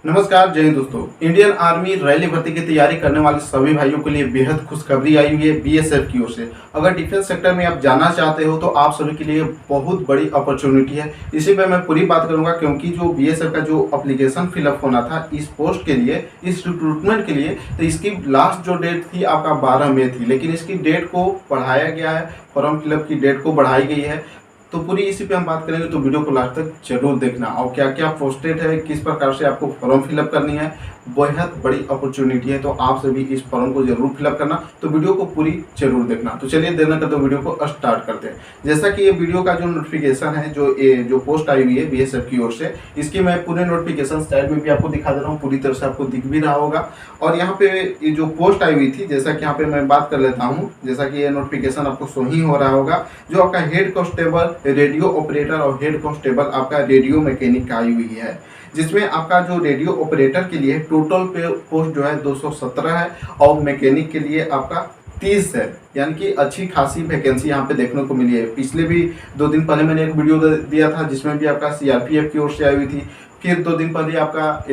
नमस्कार, जय हिंद दोस्तों। इंडियन आर्मी रैली भर्ती की तैयारी करने वाले सभी भाइयों के लिए बेहद खुशखबरी आई हुई है बीएसएफ की ओर से। अगर डिफेंस सेक्टर में आप जाना चाहते हो तो आप सभी के लिए बहुत बड़ी अपॉर्चुनिटी है। इसी पे मैं पूरी बात करूंगा, क्योंकि जो बीएसएफ का जो एप्लीकेशन फिलअप होना था इस पोस्ट के लिए, इस रिक्रूटमेंट के लिए, तो इसकी लास्ट जो डेट थी आपका 12 मई थी, लेकिन इसकी डेट को बढ़ाया गया है। फॉर्म फिलअप की डेट को बढ़ाई गई है। तो पूरी इसी पे हम बात करेंगे, तो वीडियो को लास्ट तक जरूर देखना। और क्या क्या पोस्टेड है, किस प्रकार से आपको फॉर्म फिलअप करनी है, बेहद बड़ी अपॉर्चुनिटी है। तो आप सभी इस फॉर्म को जरूर फिलअप करना, तो वीडियो को पूरी जरूर देखना। तो चलिए देर न करते वीडियो को स्टार्ट करते हैं। जैसा कि ये वीडियो का जो नोटिफिकेशन है, जो पोस्ट आई हुई है बीएसएफ की ओर से, इसकी मैं पूरे नोटिफिकेशन साइड में भी आपको दिखा दे रहा हूँ, पूरी तरह से आपको दिख भी रहा होगा। और यहाँ पे ये जो पोस्ट आई हुई थी, जैसा कि यहाँ पे मैं बात कर लेता हूँ, जैसा कि ये नोटिफिकेशन आपको सो ही हो रहा होगा, जो आपका हेड कांस्टेबल रेडियो ऑपरेटर और हेड कांस्टेबल आपका रेडियो मैकेनिक का आई हुई है, जिसमें आपका जो रेडियो ऑपरेटर के लिए टोटल पे पोस्ट जो है 217 है और मैकेनिक के लिए आपका 30 है। यानी कि अच्छी खासी वैकेंसी यहाँ पे देखने को मिली है। पिछले भी 2 दिन पहले मैंने एक वीडियो दिया था जिसमें भी आपका सीआरपीएफ की ओर से आई हुई थी। फिर 2 दिन पहले आपका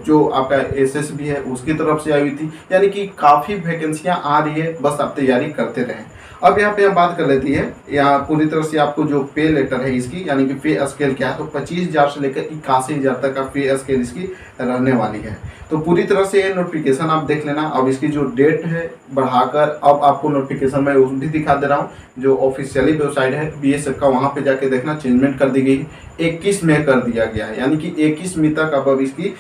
जो आपका एसएसबी है उसकी तरफ से आई हुई थी। यानी कि काफ़ी वैकेंसियाँ आ रही है, बस आप तैयारी करते रहें। अब यहाँ पे हम बात कर लेती है, यहाँ पूरी तरह से आपको जो पे लेटर है इसकी, यानी कि पे स्केल क्या है, तो 25,000 से लेकर 81,000 तक का पे स्केल इसकी रहने वाली है। तो पूरी तरह से ये नोटिफिकेशन आप देख लेना। अब इसकी जो डेट है बढ़ाकर, अब आपको नोटिफिकेशन में उस भी दिखा दे रहा हूँ, जो ऑफिशियली वेबसाइट है बीएसएफ का, वहाँ पे जाके देखना, चेंजमेंट कर दी गई, 21 मई कर दिया गया है। यानी कि 21 मई तक अब इसकी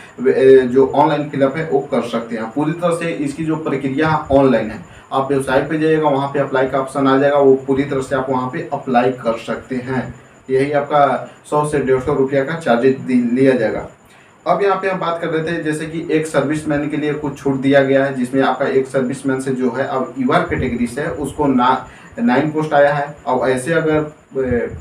जो ऑनलाइन फिलअप है वो कर सकते हैं। पूरी तरह से इसकी जो प्रक्रिया ऑनलाइन है, आप वेबसाइट पे जाइएगा, वहाँ पे अप्लाई का ऑप्शन आ जाएगा, वो पूरी तरह से आप वहाँ पे अप्लाई कर सकते हैं। यही आपका 100 से 150 रुपया का चार्जेस लिया जाएगा। अब यहाँ पे हम बात कर रहे थे, जैसे कि एक सर्विसमैन के लिए कुछ छूट दिया गया है, जिसमें आपका एक सर्विसमैन से जो है अब ईवार कैटेगरी से है उसको 9 पोस्ट आया है। और ऐसे अगर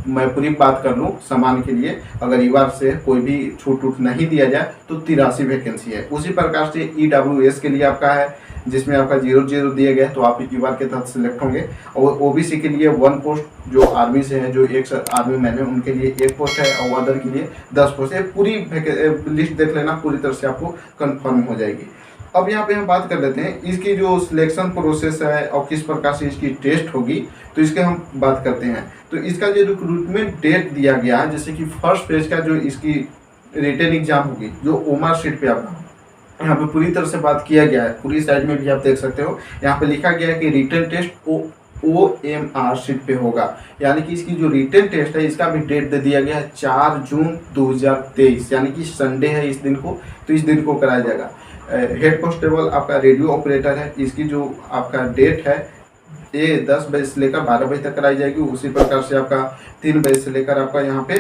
मैं पूरी बात कर लूँ सामान्य के लिए, अगर ईवार से कोई भी छूट नहीं दिया जाए तो 83 वैकेंसी है। उसी प्रकार से ईडब्ल्यूएस के लिए आपका है, जिसमें आपका 0-0 दिए गए, तो आप ईवार के तहत सिलेक्ट होंगे। और ओबीसी के लिए 1 पोस्ट, जो आर्मी से है, जो एक आर्मी मैन है, उनके लिए 1 पोस्ट है, और अदर के लिए 10 पोस्ट है। पूरी लिस्ट देख लेना, पूरी तरह से आपको कंफर्म हो जाएगी। अब यहाँ पे हम बात कर लेते हैं इसकी जो सिलेक्शन प्रोसेस है और किस प्रकार से इसकी टेस्ट होगी, तो इसके हम बात करते हैं। तो इसका जो रिक्रूटमेंट डेट दिया गया है, जैसे कि फर्स्ट फेज का जो इसकी रिटन एग्जाम होगी, जो ओमआर शीट पे आपका यहाँ पे पूरी तरह से बात किया गया है, पूरी साइड में भी आप देख सकते हो, यहाँ पे लिखा गया है कि रिटन टेस्ट OMR शीट पे होगा। यानी कि इसकी जो रिटन टेस्ट है इसका भी डेट दे दिया गया है 4 जून 2023, यानी कि संडे है इस दिन को, तो इस दिन को कराया जाएगा। हेड कांस्टेबल आपका रेडियो ऑपरेटर है, इसकी जो आपका डेट है ये 10 बजे से लेकर 12 बजे तक कराई जाएगी। उसी प्रकार से आपका 3 बजे से लेकर आपका यहाँ पे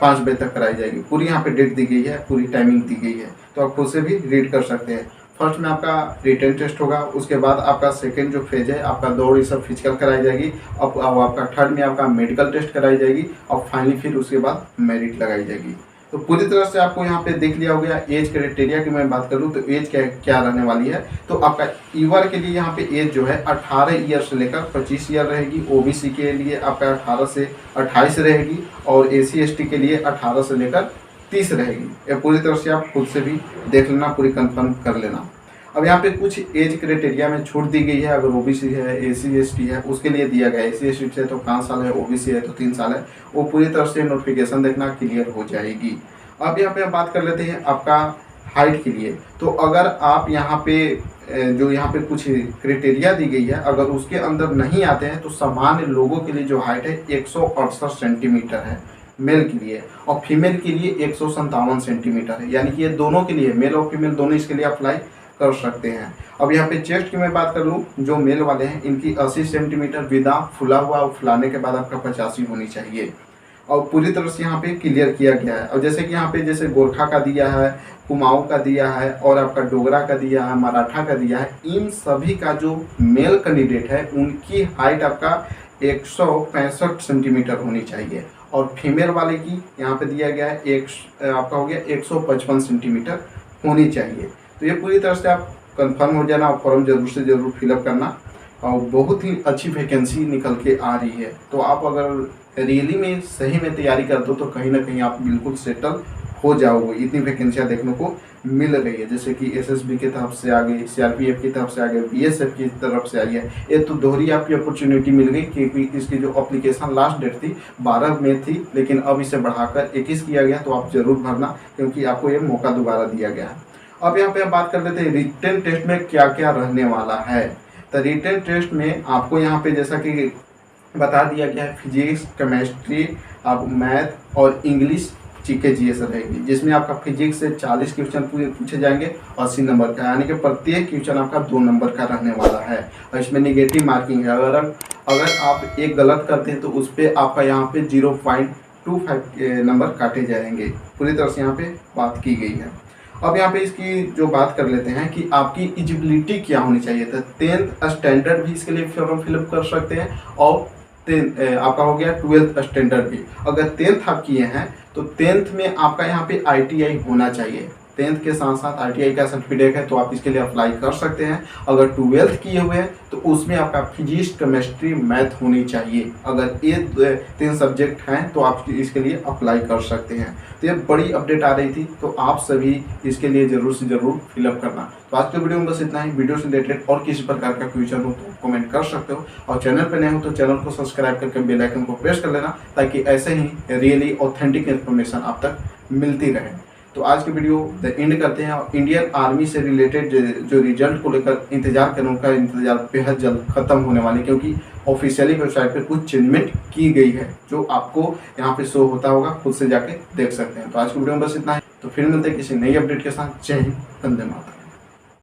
5 बजे तक कराई जाएगी। पूरी यहाँ पे डेट दी गई है, पूरी टाइमिंग दी गई है, तो आप खुद से भी रीड कर सकते हैं। फर्स्ट में आपका रिटन टेस्ट होगा, उसके बाद आपका सेकेंड जो फेज है आपका दौड़, ये सब फिजिकल कराई जाएगी। अब आपका थर्ड में आपका मेडिकल टेस्ट कराई जाएगी, और फाइनली फिर उसके बाद मेरिट लगाई जाएगी। तो पूरी तरह से आपको यहाँ पे देख लिया हो गया। एज क्राइटेरिया की मैं बात करूँ तो एज क्या रहने वाली है, तो आपका ईवर के लिए यहाँ पे एज जो है 18 ईयर से लेकर 25 ईयर रहेगी। ओबीसी के लिए आपका 18 से 28 रहेगी, और SC/ST के लिए 18 से लेकर 30 रहेगी। ये पूरी तरह से आप खुद से भी देख लेना, पूरी कंफर्म कर लेना। अब यहाँ पे कुछ एज क्राइटेरिया में छूट दी गई है। अगर ओबीसी है, SC/ST है, उसके लिए दिया गया है। SC/ST से तो 5 साल है, ओबीसी है तो 3 साल है। वो पूरी तरह से नोटिफिकेशन देखना, क्लियर हो जाएगी। अब यहाँ पे हम बात कर लेते हैं आपका हाइट के लिए। तो अगर आप यहाँ पे जो यहाँ पे कुछ क्राइटेरिया दी गई है, अगर उसके अंदर नहीं आते हैं, तो सामान्य लोगों के लिए जो हाइट है 168 सेंटीमीटर है मेल के लिए, और फीमेल के लिए 157 सेंटीमीटर है। यानी कि ये दोनों के लिए, मेल और फीमेल दोनों इसके लिए अप्लाई कर सकते हैं। अब यहाँ पे चेस्ट की मैं बात कर लूँ, जो मेल वाले हैं इनकी 80 सेंटीमीटर विदा फुला हुआ, और फुलाने के बाद आपका 85 होनी चाहिए। और पूरी तरह से यहाँ पे क्लियर किया गया है। और जैसे कि यहाँ पे जैसे गोरखा का दिया है, कुमाऊं का दिया है, और आपका डोगरा का दिया है, मराठा का दिया है, इन सभी का जो मेल कैंडिडेट है उनकी हाइट आपका 165 सेंटीमीटर होनी चाहिए, और फीमेल वाले की यहाँ पे दिया गया है आपका हो गया 155 सेंटीमीटर होनी चाहिए। तो ये पूरी तरह से आप कंफर्म हो जाना, और फॉर्म जरूर से जरूर फिलअप करना। और बहुत ही अच्छी वैकेंसी निकल के आ रही है, तो आप अगर रियली में सही में तैयारी कर दो तो कहीं ना कहीं आप बिल्कुल सेटल हो जाओगे, इतनी वैकेंसियाँ देखने को मिल रही है। जैसे कि एसएसबी की तरफ से आ गई, सीआरपीएफ की तरफ से आ गई, बीएसएफ की तरफ से आई है। ये तो दोहरी आपकी अपॉर्चुनिटी मिल गई, क्योंकि इसकी जो एप्लीकेशन लास्ट डेट थी 12 में थी, लेकिन अब इसे बढ़ाकर 21 किया गया। तो आप जरूर भरना, क्योंकि आपको ये मौका दोबारा दिया गया है। अब यहाँ पे हम बात कर लेते हैं रिटन टेस्ट में क्या क्या रहने वाला है। तो रिटन टेस्ट में आपको यहाँ पे जैसा कि बता दिया गया है, फिजिक्स, केमिस्ट्री, आप मैथ और इंग्लिश जीके जीएस रहेगी, जिसमें आपका फिजिक्स से 40 क्वेश्चन पूछे जाएंगे 80 नंबर का, यानी कि प्रत्येक क्वेश्चन आपका 2 नंबर का रहने वाला है। और इसमें निगेटिव मार्किंग है, अगर आप एक गलत करते हैं तो उस पर आपका यहाँ पे 0.25 नंबर काटे जाएंगे। पूरी तरह से यहाँ पे बात की गई है। अब यहाँ पे इसकी जो बात कर लेते हैं कि आपकी एलिजिबिलिटी क्या होनी चाहिए। तो 10th स्टैंडर्ड भी इसके लिए फॉर्म फिलअप कर सकते हैं, और आपका हो गया 12th स्टैंडर्ड भी। अगर 10th आप किए हैं तो 10th में आपका यहाँ पे ITI होना चाहिए। 10th के साथ साथ ITI का सर्टिफिकेट है, तो आप इसके लिए अप्लाई कर सकते हैं। अगर 12th किए हुए हैं तो उसमें आपका फिजिक्स, केमिस्ट्री, मैथ होनी चाहिए। अगर ये 3 सब्जेक्ट हैं तो आप इसके लिए अप्लाई कर सकते हैं। तो ये बड़ी अपडेट आ रही थी, तो आप सभी इसके लिए ज़रूर से ज़रूर फिलअप करना। तो आज के वीडियो में बस इतना ही। वीडियो से रिलेटेड और किसी प्रकार का क्वेश्चन हो तो कमेंट कर सकते हो, और चैनल पर नए हो तो चैनल को सब्सक्राइब करके बेल आइकन को प्रेस कर लेना, ताकि ऐसे ही रियली ऑथेंटिक इन्फॉर्मेशन आप तक मिलती रहे। तो आज की वीडियो एंड करते हैं। और इंडियन आर्मी से रिलेटेड जो रिजल्ट को लेकर इंतजार करें, उनका इंतजार बेहद जल्द खत्म होने वाले, क्योंकि ऑफिशियली वेबसाइट पे कुछ चेंजमेंट की गई है, जो आपको यहाँ पे शो होता होगा, खुद से जाके देख सकते हैं। तो आज की वीडियो में बस इतना है। तो फिर मिलते हैं किसी नई अपडेट के साथ। जय हिंद, वंदे मातरम।